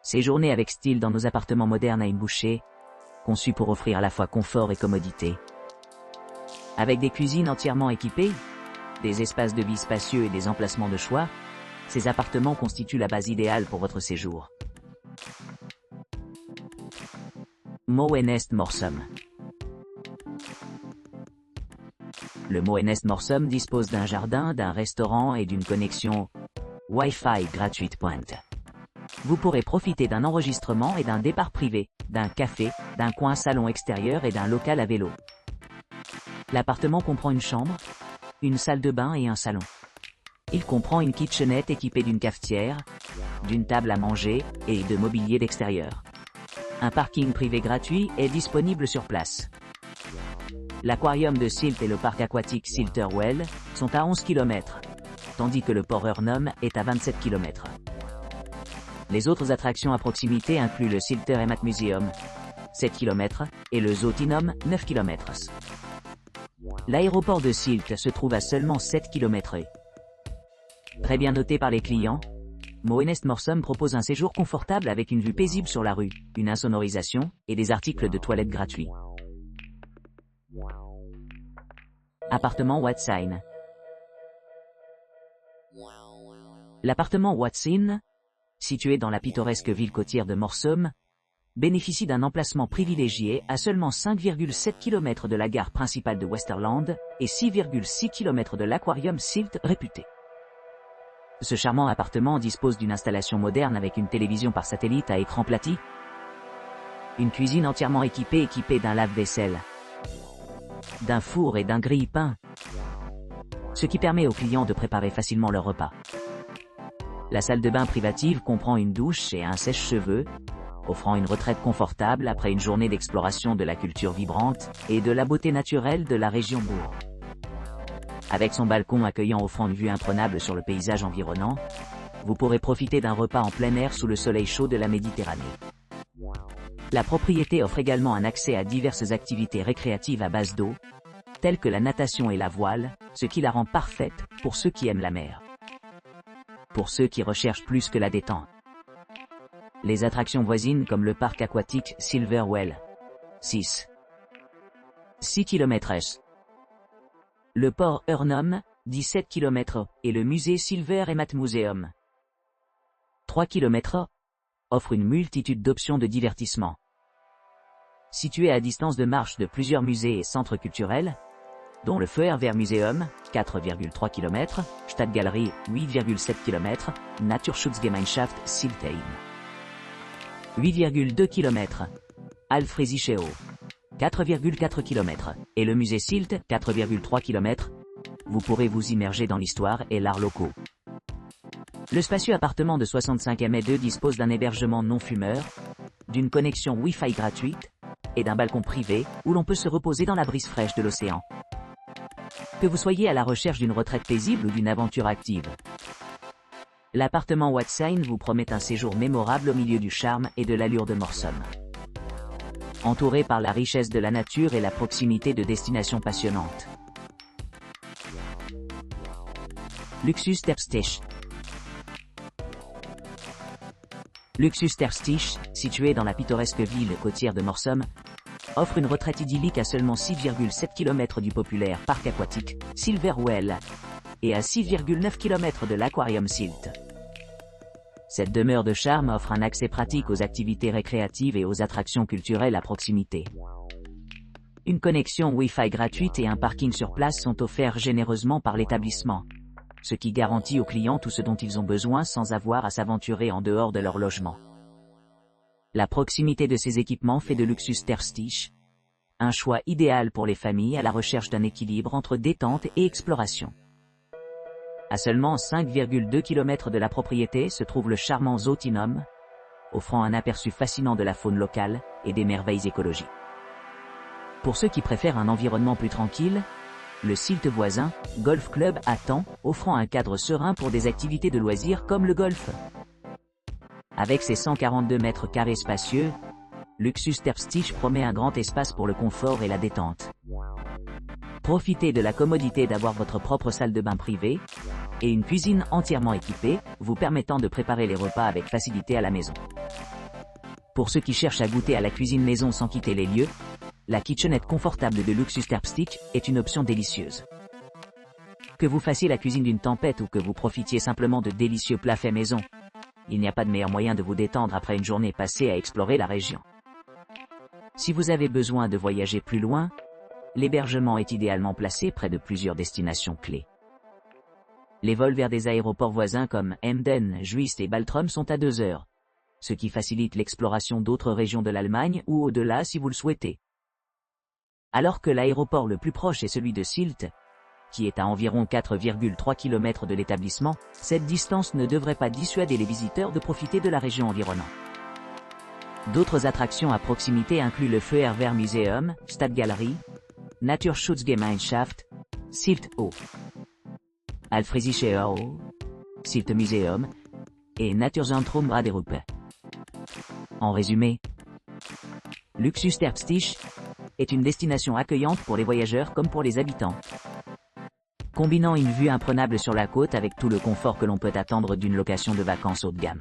Séjournez avec style dans nos appartements modernes à une bouchée, conçus pour offrir à la fois confort et commodité. Avec des cuisines entièrement équipées, des espaces de vie spacieux et des emplacements de choix, ces appartements constituent la base idéale pour votre séjour. Moenest Morsum. Le Moenest Morsum dispose d'un jardin, d'un restaurant et d'une connexion Wi-Fi gratuite. Vous pourrez profiter d'un enregistrement et d'un départ privé, d'un café, d'un coin salon extérieur et d'un local à vélo. L'appartement comprend une chambre, une salle de bain et un salon. Il comprend une kitchenette équipée d'une cafetière, d'une table à manger et de mobilier d'extérieur. Un parking privé gratuit est disponible sur place. L'aquarium de Sylt et le parc aquatique Sylterwell sont à 11 km, tandis que le port Urnum est à 27 km. Les autres attractions à proximité incluent le Sylter Emat Museum, 7 km, et le Zootinum, 9 km. L'aéroport de Sylt se trouve à seulement 7 km. Très bien noté par les clients, Moenest Morsum propose un séjour confortable avec une vue paisible sur la rue, une insonorisation, et des articles de toilette gratuits. Appartement Watsin. L'appartement Watsin, situé dans la pittoresque ville côtière de Morsum, bénéficie d'un emplacement privilégié à seulement 5,7 km de la gare principale de Westerland et 6,6 km de l'aquarium Sylt réputé. Ce charmant appartement dispose d'une installation moderne avec une télévision par satellite à écran plati, une cuisine entièrement équipée d'un lave-vaisselle, d'un four et d'un grille-pain, ce qui permet aux clients de préparer facilement leur repas. La salle de bain privative comprend une douche et un sèche-cheveux, offrant une retraite confortable après une journée d'exploration de la culture vibrante et de la beauté naturelle de la région Bourg. Avec son balcon accueillant offrant une vue imprenable sur le paysage environnant, vous pourrez profiter d'un repas en plein air sous le soleil chaud de la Méditerranée. La propriété offre également un accès à diverses activités récréatives à base d'eau, telles que la natation et la voile, ce qui la rend parfaite pour ceux qui aiment la mer. Pour ceux qui recherchent plus que la détente. Les attractions voisines comme le parc aquatique Silverwell, 6 km, le port Urnum, 17 km, et le musée Silver Emat Museum, 3 km, offrent une multitude d'options de divertissement. Situés à distance de marche de plusieurs musées et centres culturels, dont le Feuerwehr Museum, 4,3 km, Stadtgalerie, 8,7 km, Naturschutzgemeinschaft Syltheim, 8,2 km, Alfresischeo, 4,4 km, et le musée Sylt, 4,3 km, vous pourrez vous immerger dans l'histoire et l'art locaux. Le spacieux appartement de 65 m² dispose d'un hébergement non-fumeur, d'une connexion Wi-Fi gratuite, et d'un balcon privé, où l'on peut se reposer dans la brise fraîche de l'océan. Que vous soyez à la recherche d'une retraite paisible ou d'une aventure active, l'appartement Watsin vous promet un séjour mémorable au milieu du charme et de l'allure de Morsum. Entouré par la richesse de la nature et la proximité de destinations passionnantes. Luxus Terstich. Luxus Terstich, situé dans la pittoresque ville côtière de Morsum, offre une retraite idyllique à seulement 6,7 km du populaire parc aquatique Silverwell et à 6,9 km de l'aquarium Sylt. Cette demeure de charme offre un accès pratique aux activités récréatives et aux attractions culturelles à proximité. Une connexion Wi-Fi gratuite et un parking sur place sont offerts généreusement par l'établissement, ce qui garantit aux clients tout ce dont ils ont besoin sans avoir à s'aventurer en dehors de leur logement. La proximité de ces équipements fait de Luxus Terstich un choix idéal pour les familles à la recherche d'un équilibre entre détente et exploration. À seulement 5,2 km de la propriété se trouve le charmant Zootinum, offrant un aperçu fascinant de la faune locale et des merveilles écologiques. Pour ceux qui préfèrent un environnement plus tranquille, le Sylt voisin, Golf Club attend, offrant un cadre serein pour des activités de loisirs comme le golf. Avec ses 142 mètres carrés spacieux, Luxus Terstich promet un grand espace pour le confort et la détente. Profitez de la commodité d'avoir votre propre salle de bain privée et une cuisine entièrement équipée, vous permettant de préparer les repas avec facilité à la maison. Pour ceux qui cherchent à goûter à la cuisine maison sans quitter les lieux, la kitchenette confortable de Luxus Terpstik est une option délicieuse. Que vous fassiez la cuisine d'une tempête ou que vous profitiez simplement de délicieux plats faits maison, il n'y a pas de meilleur moyen de vous détendre après une journée passée à explorer la région. Si vous avez besoin de voyager plus loin, l'hébergement est idéalement placé près de plusieurs destinations clés. Les vols vers des aéroports voisins comme Emden, Juist et Baltrum sont à 2 heures, ce qui facilite l'exploration d'autres régions de l'Allemagne ou au-delà si vous le souhaitez. Alors que l'aéroport le plus proche est celui de Sylt, qui est à environ 4,3 km de l'établissement, cette distance ne devrait pas dissuader les visiteurs de profiter de la région environnante. D'autres attractions à proximité incluent le Feuerwehrmuseum, Stadtgalerie, Naturschutzgemeinschaft, Sylt O, Alfriesische O, Sylt Museum et Naturzentrum Raderupe. En résumé, Luxus Terpstik est une destination accueillante pour les voyageurs comme pour les habitants, combinant une vue imprenable sur la côte avec tout le confort que l'on peut attendre d'une location de vacances haut de gamme.